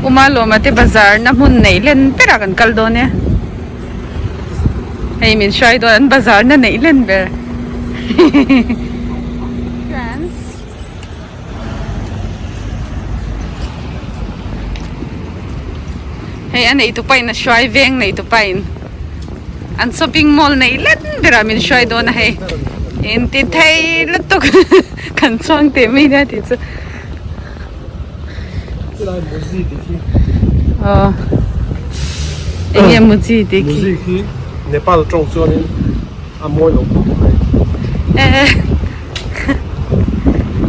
umalo mate bazar na mun nei len pera kan kaldo ne hey min shai do an bazar na nei len ber friends hey an ei tu pai na shai veng nei tu pai an shopping mall nei len bera min shai do na hey in ti thei lutuk kan chang te mi na ti chu anh em gì thì khi Nepal trồng cho nên mua lộc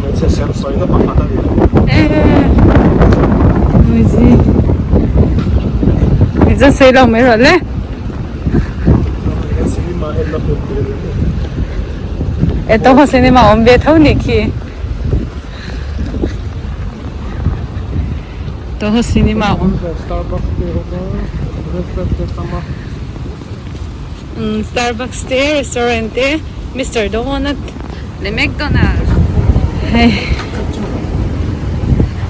nó sẽ xem soi nó bắt bắt đi gì bây giờ xây lâu mấy rồi đấy tôi có cinema ông biết thấu nhỉ khi tôi có cinema ông Starbucks there, restaurant there, Mr. Donut, the McDonald's. Hey,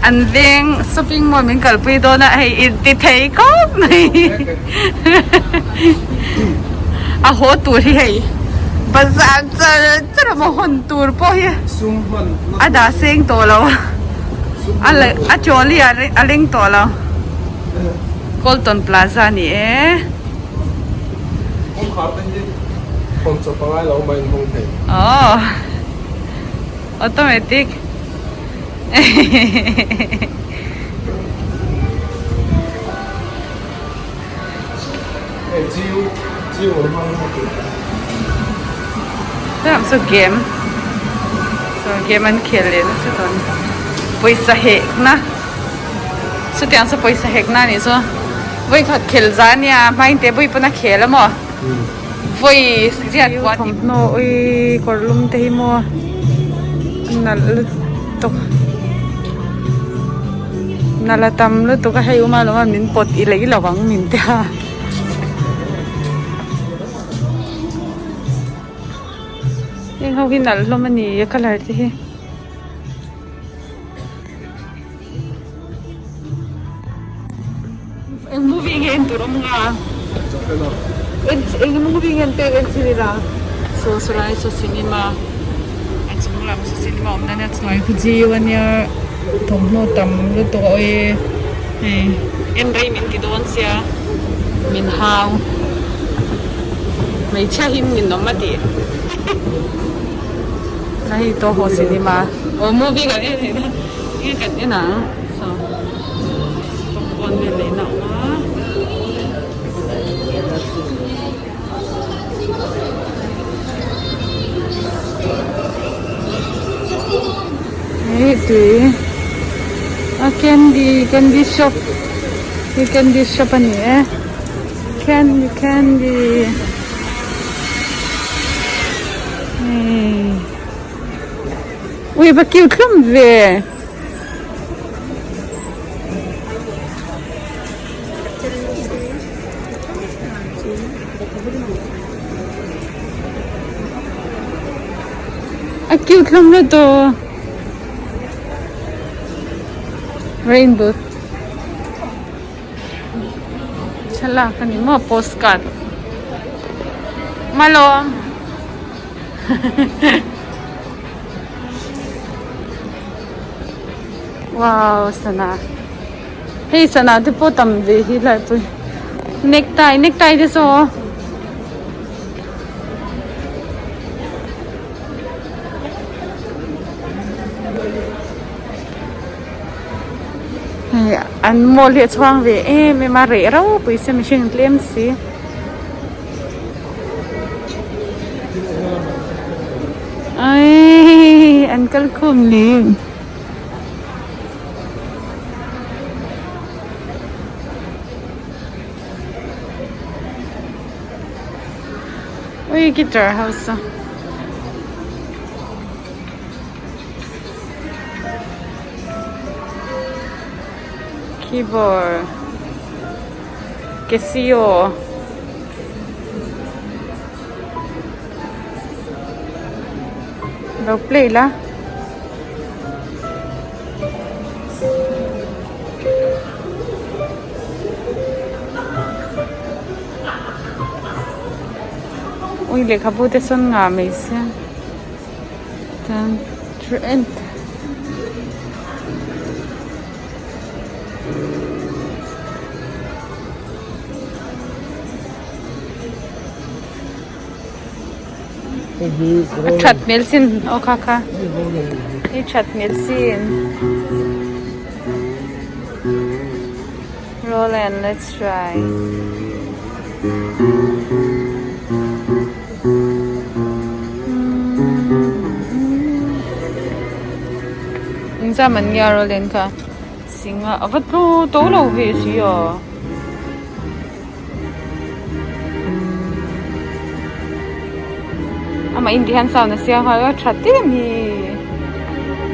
anh viên shopping mall mình cần đi đó nè, hey, đi thấy có này. À hồ tour thì hey, bazaar chắc là một hòn tour po hi. À đã xem to lâu, à chỗ li à linh to lâu. Colton Plaza nè. Oh, automatic. Làm số game, so game anh खेल ले ना số ton. पैसा है ना, số tiền số पैसा है ना नहीं số. Vui thật खेल giá nha, mai thế vui bữa na खेल lắm à. Vui riết quá thì nó ơi còn lum thế mua nà tục nà là tầm lúc tục cái hay mà nó mình bột ý lấy là vắng mình thế nhưng không khi nào lúc mà nhỉ cái là thế em mua viên hiện tụi nó ngà em mua viên hiện tụi em chỉ là so sợi so cinema anh chúng làm so cinema hôm nay chúng tôi cứ gì vậy nhá thông nó tầm lúc tôi em đây mình thì đón xe mình hao mấy cha hin mình nó mà đi này tôi hồ cinema ở mua viên cái này cái cái nào sao con này lấy nào itu candy shop di candy shop ani candy ui ba kêu khăm về kêu khăm nữa to rainbow chala kani mo postcard malo wow sana hey sana te po tam ve hi lai pu necktie de so anh mua liệt choang về em mà rẻ đâu bây giờ mình xem lên xí ai anh cần không liền ui guitar house keyboard Casio đâu play lá ui le khabu te son nga mai se tan trend chat mel sin o kha hi chat mel sin roll and let's try mình nghe rồi lên cả xin à vật lu tố lâu về gì à mà Indian sao nó sẽ hay chặt tiền thì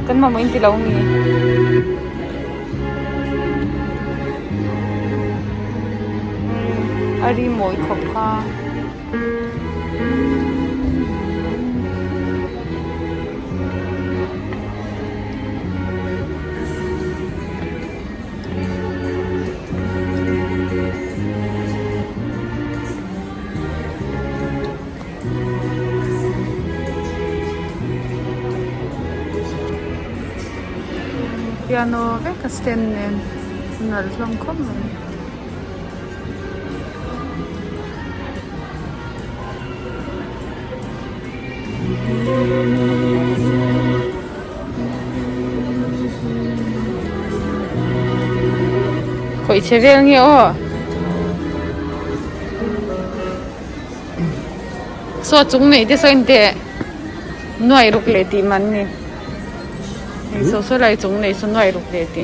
cái mà mình đi lâu nhỉ đi mỗi khóc ha piano với cái stand này ngồi trong khóc này khỏi chơi về nhiều số chúng này thì số inte nuôi rục lệ tí man nè số lại chúng này số nuôi rục lệ tí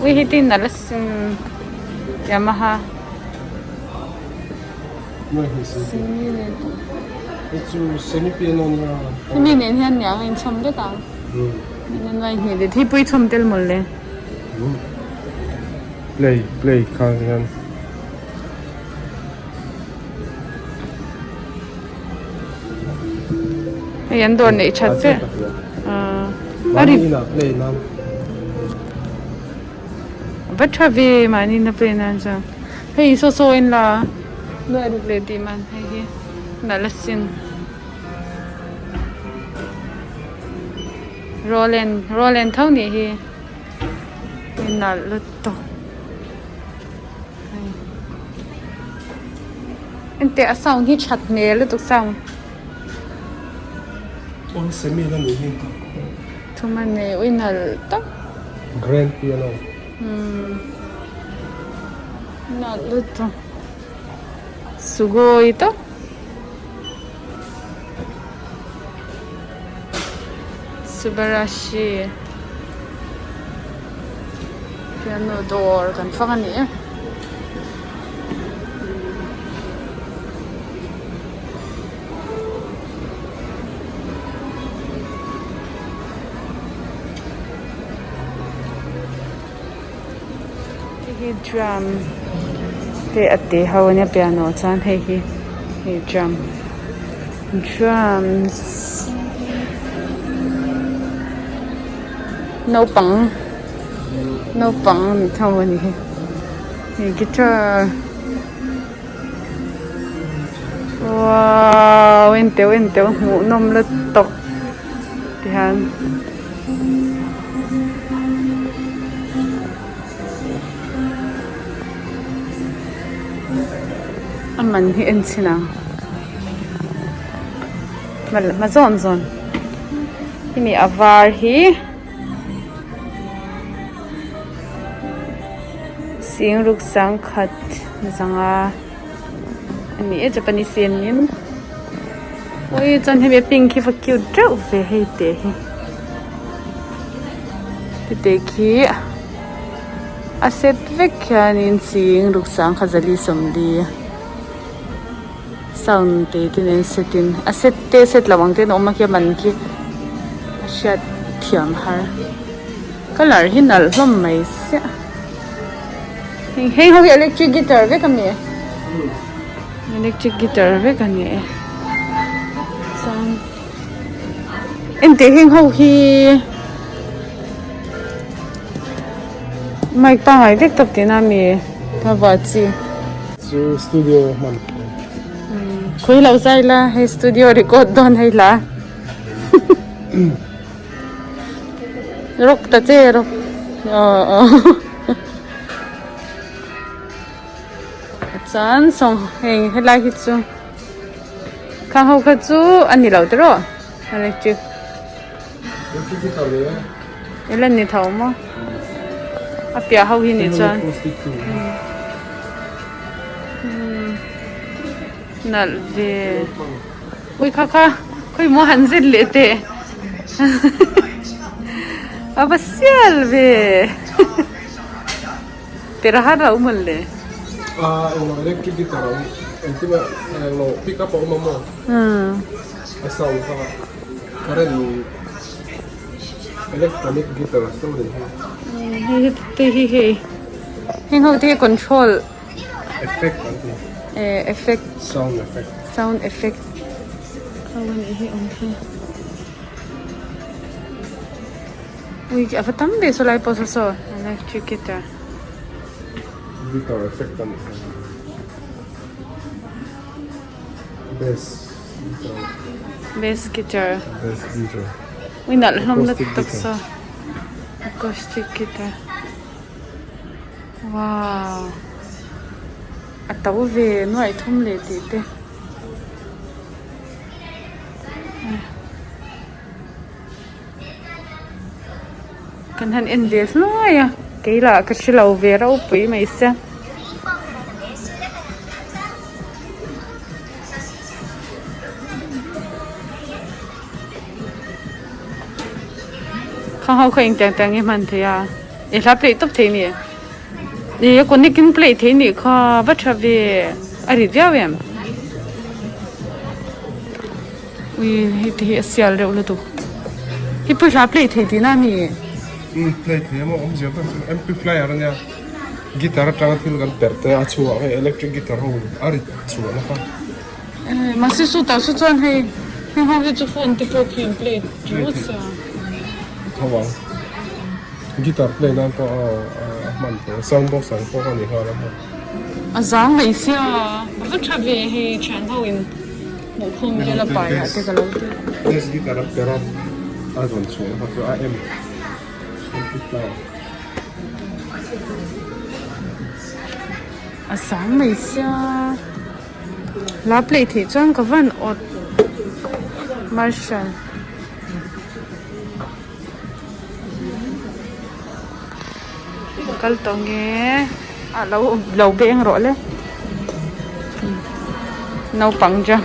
ui hết tin là xin Yamaha semi piano nha mình nên hiện nhà mình chấm được à nên vậy thì thì bui chấm del một lên play kan yan doon này chat chứ Mani na play nam bắt cha về mani na play na chứ hey so in la nuôi được lệ tí man hay na là xin Roland thâu nè hi na lụt to anh té sao hi chặt nè lụt tục sao on semi na ni thu man nè ui na to grand piano na lụt to sugoi to subarashi piano door kan fangan ni hi drum te ate hawania piano chan hi drums no pang thâu ni guitar wow ente ngủ nom lật tóc thì han mình hiện xin nào mà zon ini avar hi sing ruk sang khat zanga ani Japanese nin oi chan he pink hi fa cute trau ve he te hi te ki aset vek khanin sing ruk sang khazali somli sound te tin setin aset te set lawang te no ma kya man ki shat thiam har color hinal hlom mai se hey ho electric guitar ve kam ne electric guitar ve kan ne sound ente heng ho hi mic pa ngai vek tap te na mi ka wa chi studio man khui lau sai la he studio record don hay la rock ta che rock chan song heng he lai hi chu kha ho kha chu ani lau tro electric elan ni thau mo apia ho hi ni chan nal ve ui kha khoi mo han zin le te abasial ve tera har rau man le Yung electric guitar, ito ba, yung pick up ako mo. Asaw ka, karen electronic guitar, ito rin. Heng ho te control Effect, effect sound effect. sound effect kawan hi ong he ui ava tam be so lai po so electric guitar Guitar effect on bass guitar bass guitar. ui nal hom na Acoustic tak guitar. so acoustic guitar wow ataw ve noi thum le ti te kan han invest noi ya keila ka shilau ve rau pui mai se kha hau kha ing tang tang e man the ya e la play top the ni e ko ni kin play the ni kha ba tha ve ari dia wem ui hi the sial re ulu tu hi pu la play the di na ni Play thế mà ông giờ tôi amplifier nha. Guitar trang thiênกันperte achua cái electric guitar ho ari chua na pa. ma se su ta su chuan hei ha ha chu phone te pro phim play chu sa Hawa. Guitar play na to man to sound box ang ko ni ha na. a zang mai sia ba tha ve hei chan ho in mo khom je la pai ha te ka lo te This guitar pero azon chua na to am. Amplifier. a zang mai sia la play the chuan ka van ot marshal kal tong nge a lo beng ro le nau pang ja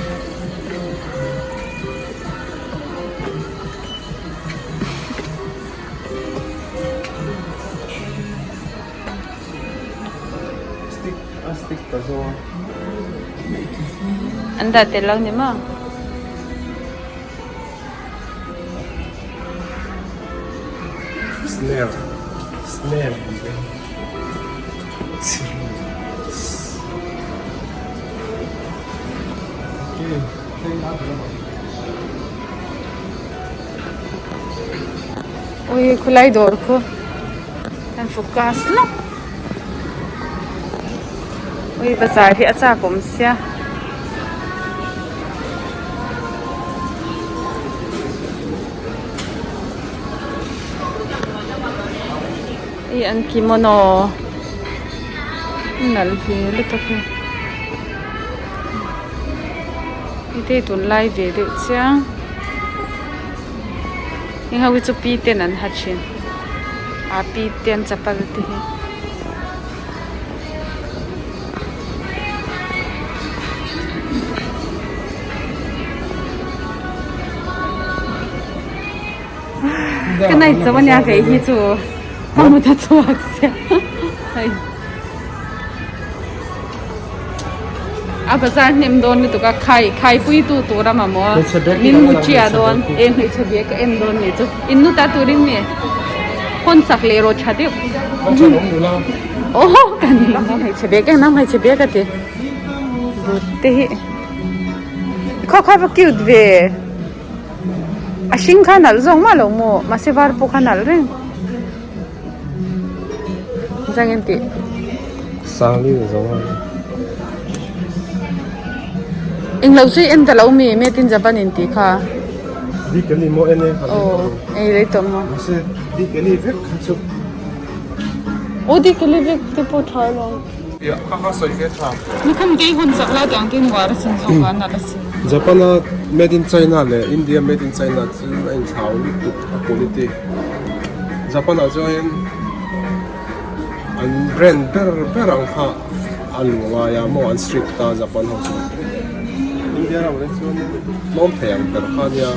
Stick pa so. anda te lang ni ma Snare. ui khulai dor ko kan focus na ui bazar hi acha pom sia i an kimono nal hi le to ke ite tun lai ve de chang ni hawi chu pi ten an ha chin a pi ten chapal te hi cái này cháu nhà cái gì chú không muốn cho học xem à bây giờ nem don itu ka khai pui tu tu ra mà mo min mucia don em hay cho biết cái em don này chú inu ta tu rin nè con sạc lê rồi chả tiếc ô cái này hay cho biết cái năm hay cho biết cái gì bút thế khó khó cute về a sing khanal zong ma lo mo ma se var po khanal ren jangen ti Sang ni zong ha. ing lo sui en ta lo mi me tin Japan in ti kha đi cái này mua em này ei le to mo sẽ đi cái này vết khá chụp o di ke le ve te po thai lo ya ha soi cái thằng ni kham ge hun sak la dang tin war sin so kan na la sin Japan made in China le India made in China chứ anh chào đi quality Japan cho anh brand berang ha alwa ya mo an street ta Japan ho India ra wala chu mom thang per khania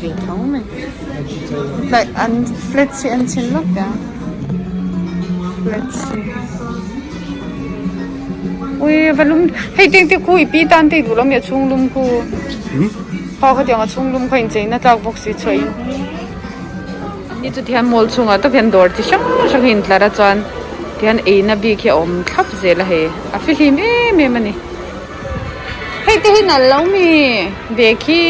vi thong me lại ăn flat si ăn chin lok ya flat si ui valum hey ting ti khu pi tan ti du lam ya chung lum khu kha kha tiang chung lum khain chei na tak box si choi ni chu thian mol chunga to pen dor ti shang shang hin tlara chan thian e na bi khe om thap zela he a fi hi me mani hey te hin al lo mi ve khi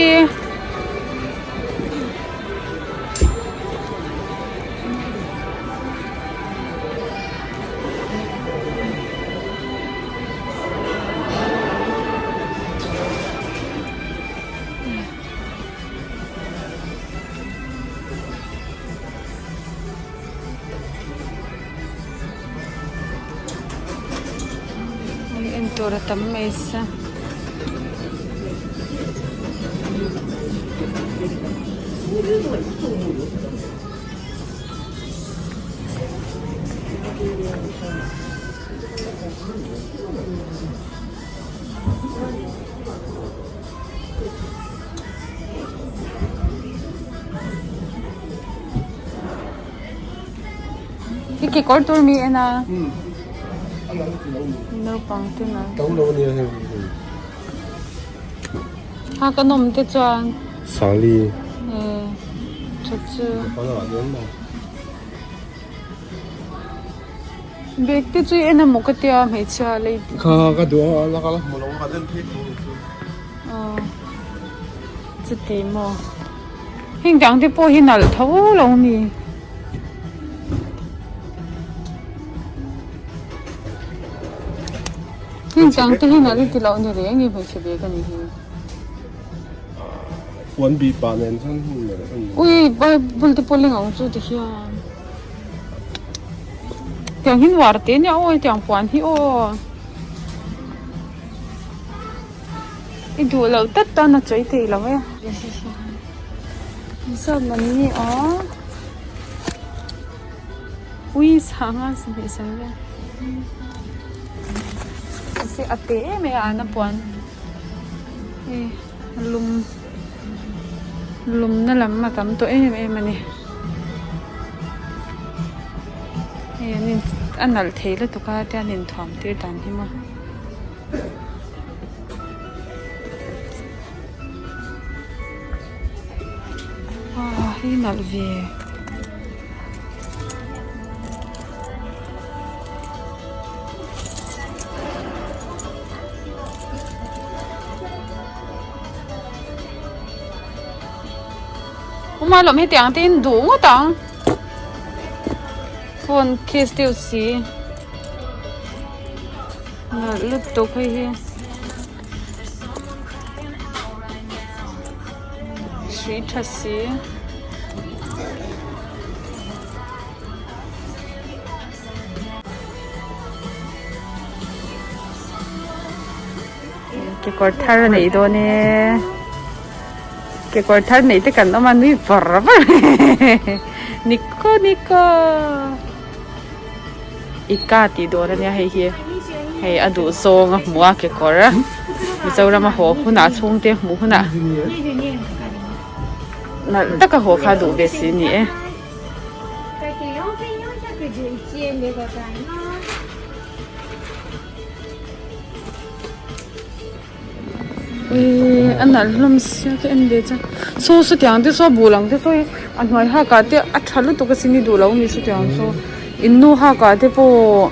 Tora tam mesa Iki kortur mi ena no pang tu na tao lâu nè ha ka nom te chuan sáng đi chu chu có là giống mà bek te chu ena mo ka tia me cha le kha cái đó là cái một lồng cái đơn thiết chu ti mo hình dáng te po hin al tho lo mi hình dáng te hin al ti lo ni re ngi phai che be ka ni quấn bị bà nên thân người ui ba bul te poling ang chu ti hian tiang hin war te nya oi tiang puan hi o i du lo tat ta na choi te lo ya sao mà ni ó ui sanga se be sa ya se ate me ana puan lum na lam ma tam to em ani nin anal theila to ka ta nin thom tir tan hi ma hi nal ve mà làm hết tiếng tin đủ ngó tao phone case tiêu xí lúc tục hay hi suy thật xí cái con thar này đó nè cái con thar này tất cả nó mà nuôi vợ Nico ikati đó nha hay kia hay adu song mua cái con á bây giờ làm mà hồ khu nào chung thế mua khu nào na tất cả hồ khá đủ về xí nhỉ anh nói làm sao cái anh đấy chứ số số tiền thì số bù lăng thì số anh nói ha cả thì anh trả lúc tôi cái xin đi đủ lâu như số tiền số innu ha cả thì bộ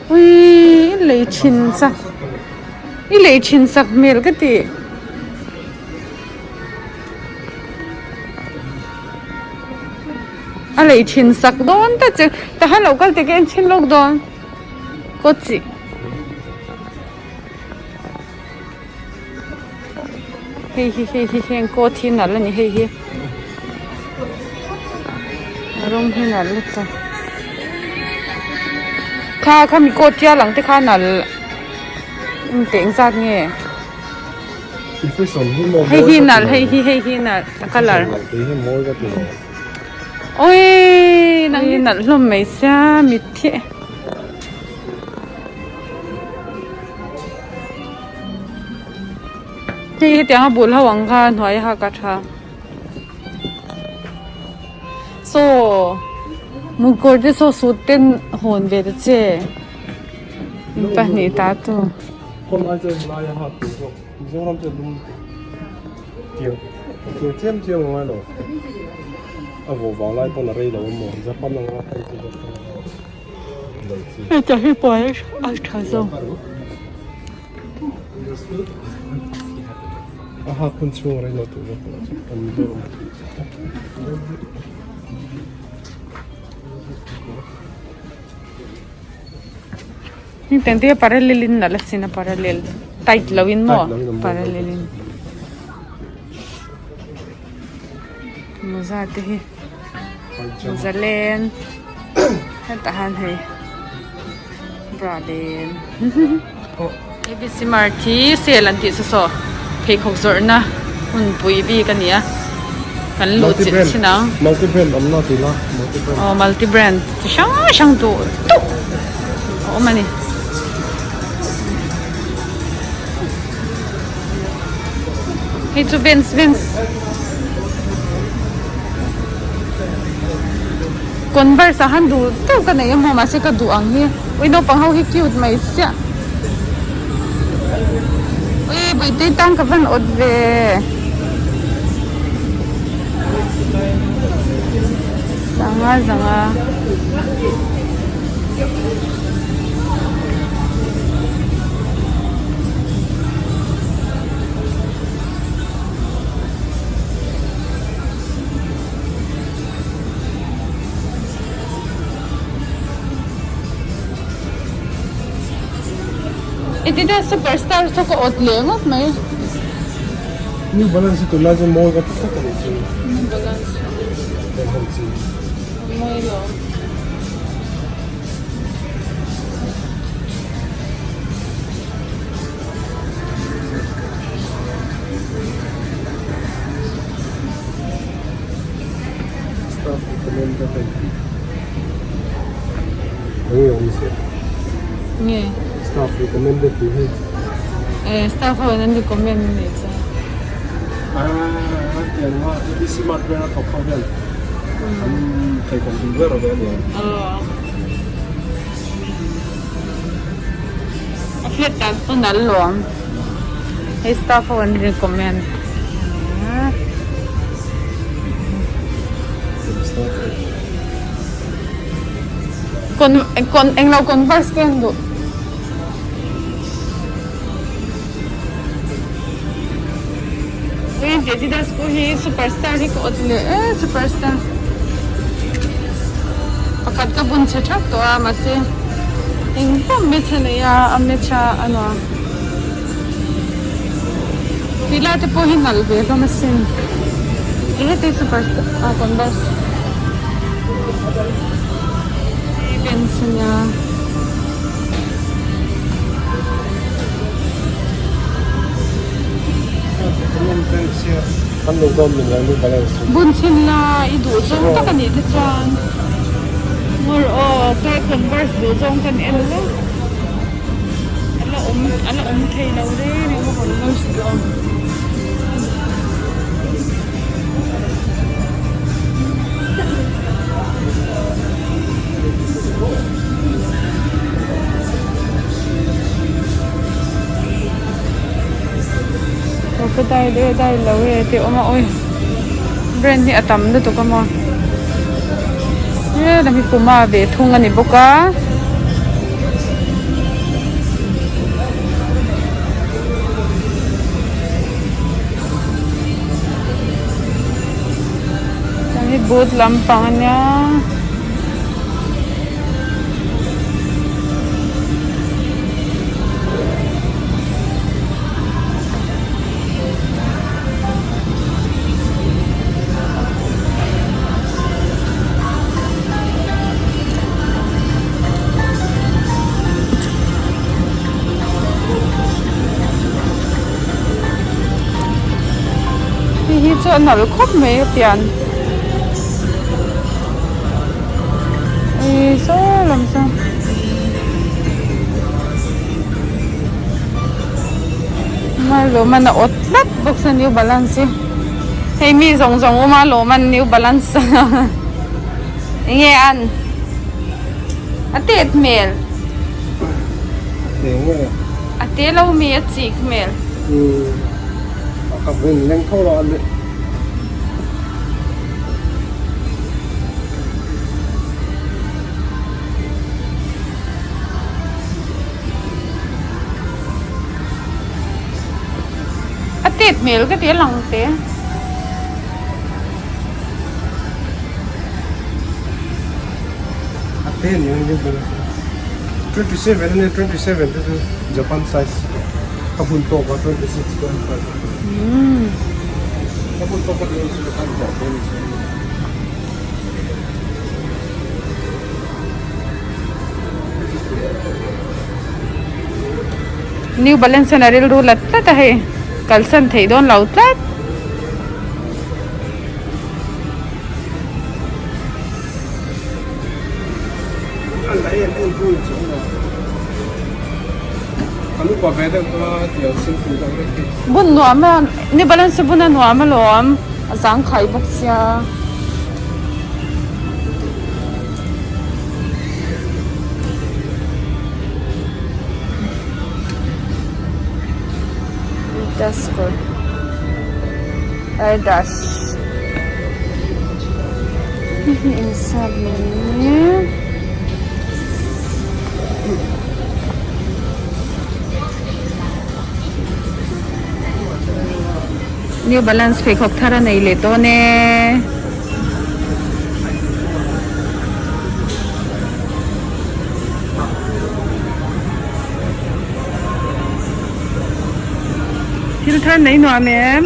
ui lấy chín sắc mel cái gì anh lấy chín sắc đó ta chứ ta hay lâu cái anh chín lúc đó có gì Hei ko thi nal ni hei rom hi nal ta kha mi ko tia lang te kha nal teng zat nge hei nal hei nal color ôi nang nal lom mai sa mi the hei tiang bul hawang kha noi ha ka tha so mukor de so suten hon ve de che pa ni ta tuคนอาจจะลายหักตัวมีสองลำจะลุ่มเกี่ยวเจียมเจียมอะไรหรออ่ะผมวางไล่ปนอะไรหรอผมจะปั้นลงมาให้ตัว จะให้ปล่อยเอาทาซง อ่ะหักคนช่วงอะไรหรอตัวอันนี้ตัว นี่แต่งที่parallelin na la sina parallel tight lawin mo parallelin muzate hi muzalen tahan hai braden ABC Marti selan ti so phe khok zor na hun pui bi kania kan lu chi chinang multi brand amna tila multi brand shang tu o mani hey to Vince converse han du to ka nei mo ma se ka du ang hi oi no pang hau hi cute mai sia oi bai te tang ka van od ve zanga Iti da superstar so ko otlengot mai. New Balance to lazim mo ka to ka rin. New Balance. Mo lo. Staff recommend ka tayo. Ayun yung isa. Nge. Staff recommended to him. Staff ho nan recommend ni sa. Yan nga, hindi si Mark na kapag yan. Kay computer ba yan? Aflet tag to nalong. Staff ho nan recommend. Kon englaw converse ken do. Jadi dah sekolah superstar ni ko otle superstar. Pakat ka bun sa chak to masi. Ing pom mecha na ya amecha ano. Pila te po hinal be ka masin. Ihe te superstar converse. Events niya. Ano daw mình New Balance? Bunsin na idu zong ta kanita chan. More kay converse do zong kan elo. Ala kay law re ni mo converse do. Cái đây lâu rồi thì oma ơi brand ni atam đó tụi con mò làm gì cũng mà về thung anh đi bốc cá làm gì bút làm bằng nha chu an nal khop mai pian so lam sa malo man na ot lat bok sa New Balance hey mi zong zong malo man New Balance nghe ăn tết mel tết lâu mi chik mel cặp mình nhanh thâu lọn đấy tết mel cái tết lòng tết tết nhiều như vậy 27 and 27 this is Japan size kapun to ba 26.5 kapun to ba this is Japan New Balance na rin rulat na tayo kalsan tayo doon laut lat lian ano pa pwede ito tiyaw simple lang rin bun nuama New Balance bun na nuama loam asang kai bok siya das ko ay das sabi New Balance fake hoktara nahi leto ne filter nahi no ma'am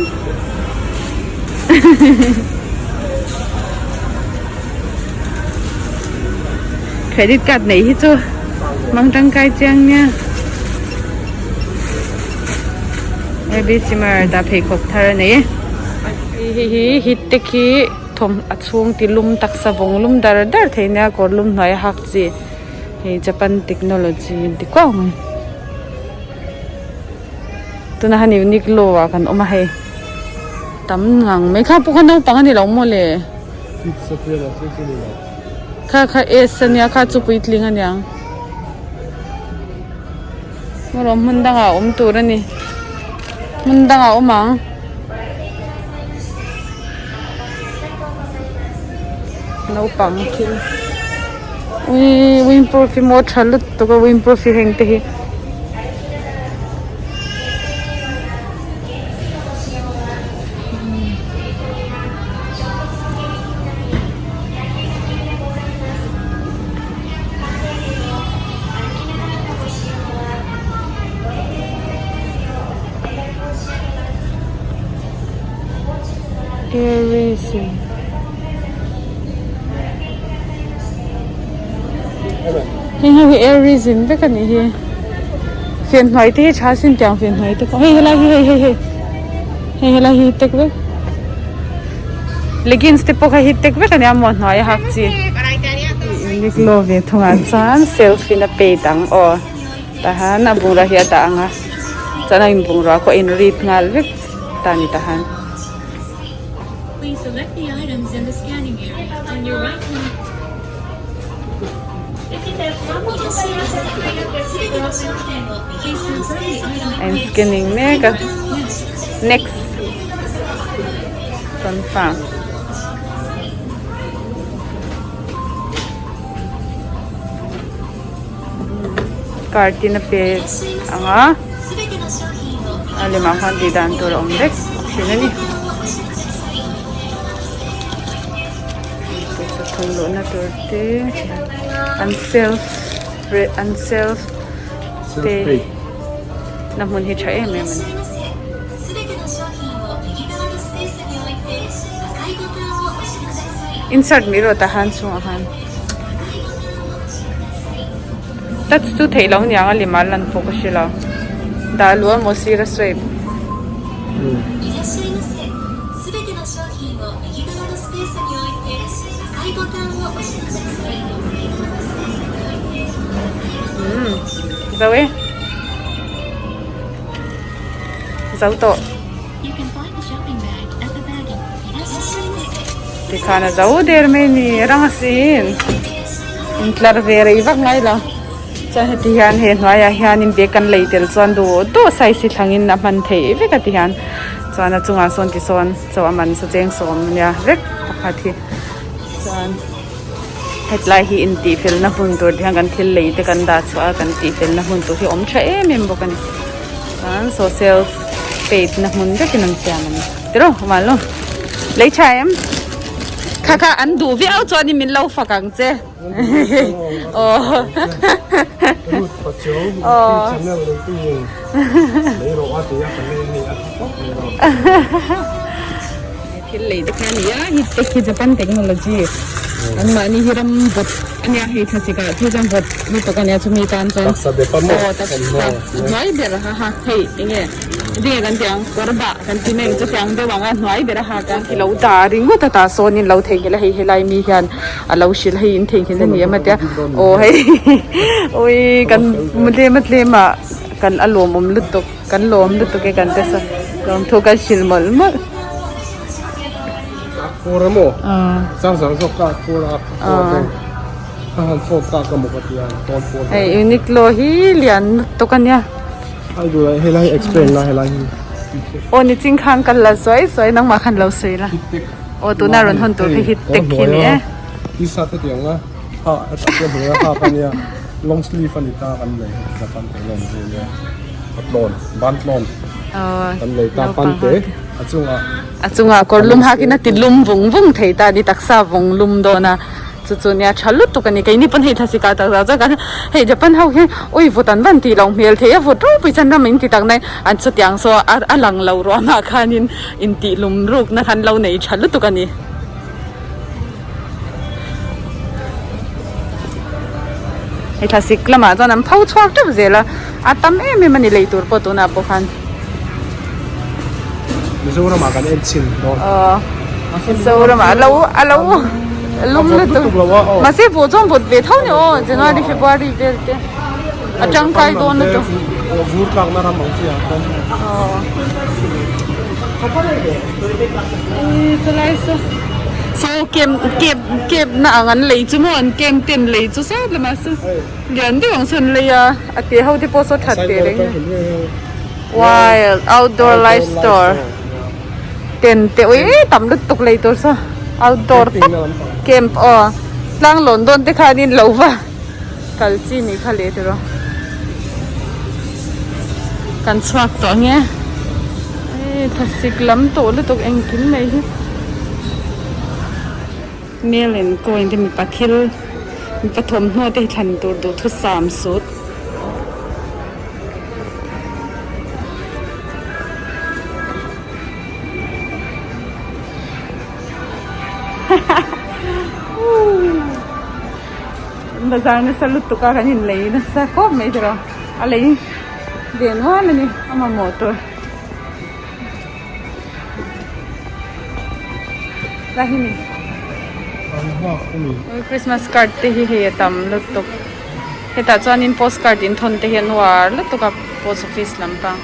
credit card nahi hi chu mangtang kai chang nya berahBAZAR da phei khop thar nei hi hit te khi thom achung ti lum tak sa bong lum dar dar theina kor lum noi hak chi he Japan technology ti ko mai tuna hani unique lo wa kan oma he tam ngang me kha pu khan no pang ani lo mo le pizza pera sesini kha esanya kha chu puitling anyang morom mundanga turani mundanga omang no pang khil win profi mo thalut to ko win profi hengte hi Everything. Hình air reason với cái này hi phiền hỏi thế cha xin chào phiền hỏi tôi có hey là hey là hi tek với lekin step có hi tek với cái này muốn hỏi học gì unique lo về thong an san selfie na pay tang o tahan na bung ra hi ta anga chana in bung ra ko in read ngal với tani tahan. Please select the items in the scanning area on your right hand. I'm scanning mega. Next. Confirm. Card na page anga. Alimang handi dan turo omrek. Sino ni? Tulo na torte. Unself pay. Namun hi chae me man. Insert miro tahan suahan. That's to thailaw niya nga limalan focus sila. Dalwa mo sira swipe. Zoe Zau to You can find the shopping bag at the bagging. Di kana zau der me ni rangasin Inklar vere ivak ngai la Chan heti hian he hnuaya hian in bekan leitel chuan do sai si thlangin a man thei ve ka ti hian chuan a chunga son ti son chaw man sa cheng som nia vek pakhat hi chuan hetlai hi in ti fel na hun tur dhiang kan thil lei te kan da chwa kan ti fel na hun tu hi om tha em bokani chuan social page na hun ve kinam siam ani tero malo lei cha em kha an du vi au chuan ni min lo fakang che Rút bật chiếu channel đầu tiên lấy đồ ăn thì ăn lên thì ăn thil lei te khani ya hi te ki Japan technology an ma ni hiram bot ania hi thasika thu jang bot ni to kan ya chumi kan chon sa de pa mo noi ber ha hei inge de kan tiang korba kan ti meng chu tiang de wanga noi ber ha kan ki lo ta ringu ta son in lo thei la hei helai mi hian a lo shil hei in thei hin ni ma te o hei oi kan mle ma kan alom lutuk kan lom lutuk ke kan te sa lom thu kan shil mol mol Pura mo. Sang so ka pura. Han so ka ka mo patian ton pura. Hey, Uniqlo hi lian to kanya. Ai du lai helai explain la helai. O ni ching khang kan la soi nang ma khan lo sei la. O tu na ron hon tu hit tek ki ni e. Ti sa te tiang la. Ha ta ke ho ha pa nia. Long sleeve ani ta kan le. Sa pan te long ni ne. Patlon, bantlon. Kan le ta pan te. Achunga korlum hakina tilum vung thei ta ni taksa vung lum do na chu nya chalut to kani kai ni pan hei thasi ka ta za kan hei Japan hau he oi votan ban ti long mel the vo to pisan na min ti tak nai an chu tiang so alang lo ro ma khanin in ti lum ruk na khan lo nei chalut to kani hei thasi klama zo nam phau chhuak tu zela atam em mani leitur po to na po khan Misura ma kan en chin do. Misura ma alo lum le tu. Ma se bo jong bo ve thau ni o January February ve te. A chang kai do na tu. Vur kang na ram mong sia. So kem na angan lei chu mo an kem ten lei chu sa la ma su. Lian de ong san le ya ate hau de po so that te reng. Wild outdoor life store. Ten te oi tam lut tuk lei tor sa outdoor camp lang London te khanin lova kalchi ni khale te ro kan swak to nge thasik lam to lu tuk engkin mai hi melen koin te mi pathil mi pathom no te than tur du thu sam sut bazar na salut to ka kanin lei na sa ko mai dro alei den wa na ni ama motor lahini Christmas card te hi tam lut to heta chuan in postcard in thon te hian war lut to ka post office lampang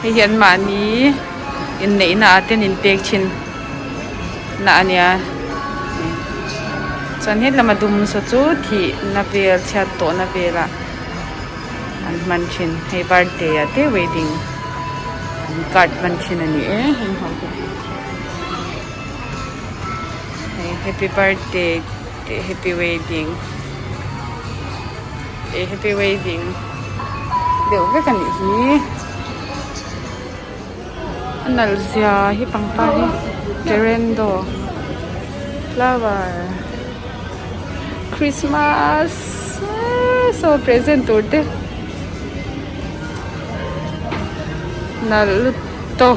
hian mani in nei na ten in pek chin na ania chan het lama dum so chu thi na vel chat to na vela an man chin hey birthday ate wedding card man chin ani hin ho hey happy birthday happy wedding happy wedding deu ve kan hi anal zia hi pangpa hi gerendo flower Christmas so present urte nal to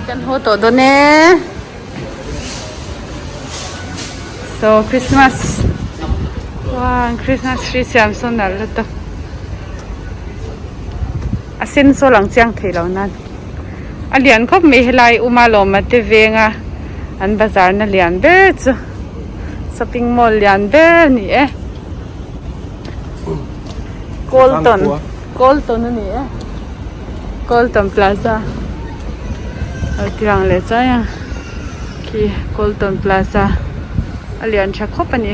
kan ho to do ne so Christmas wow Christmas tree siam so nal to asin so lang chiang thei lo nan alian khop me helai uma lo ma te venga an bazar na lian ber chu shopping mall lian ber ni e Colton ni e Colton Plaza tirang le cha ya ki Colton Plaza alian tha khop ani